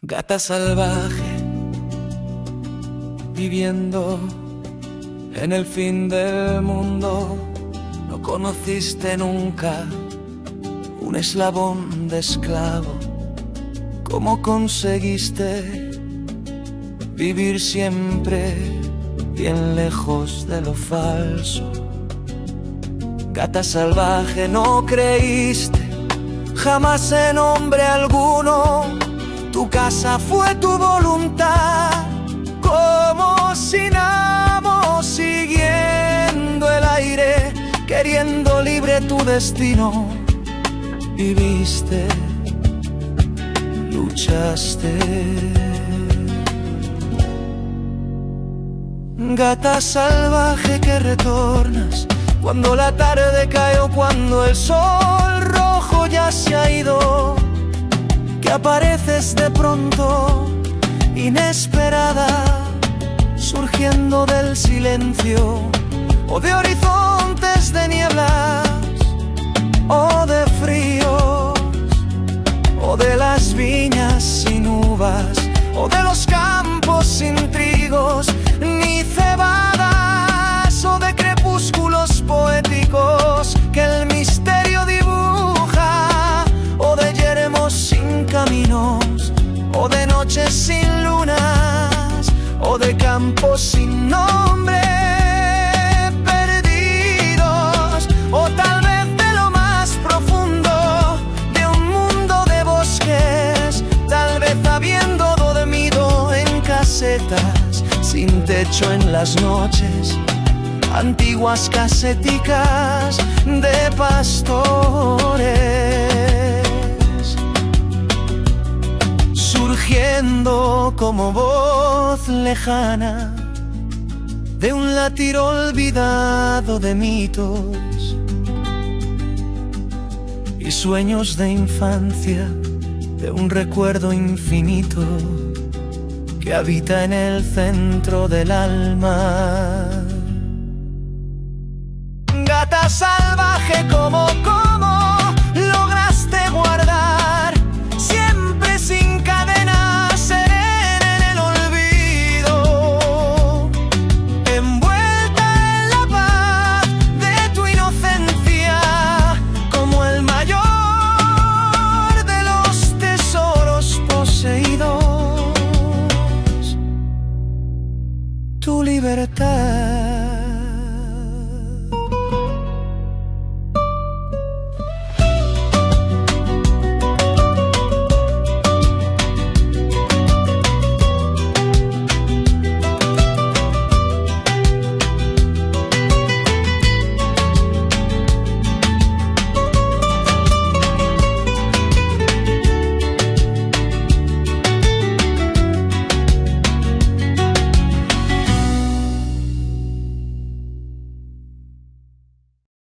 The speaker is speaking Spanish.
Gata salvaje, viviendo en el fin del mundo, no conociste nunca un eslabón de esclavo. ¿Cómo conseguiste vivir siempre bien lejos de lo falso? Gata salvaje, no creíste jamás en hombre alguno. Tu casa fue tu voluntad, como sin amo, siguiendo el aire, queriendo libre tu destino. Viviste, luchaste. Gata salvaje que retornas cuando la tarde cae o cuando el sol rojo ya se ha ido, que apareces de pronto, inesperada, surgiendo del silencio, o de horizontes de nieblas, o de fríos, o de las viñas sin uvas, o de los campos sin trigos ni cebadas, o de crepúsculos poéticos que el misterio dibuja, o de yermos sin caminos, o de noches sin lunas, o de campos sin nombre, perdidos, o tal vez de lo más profundo de un mundo de bosques, tal vez habiendo dormido en casetas sin techo en las noches, antiguas caseticas de pastores, surgiendo como voz lejana de un latir olvidado de mitos y sueños de infancia, de un recuerdo infinito que habita en el centro del alma. Gata salvaje, ¿cómo lograste guardar siempre sin cadenas, serena en el olvido, envuelta en la paz de tu inocencia, como el mayor de los tesoros poseídos, tu libertad?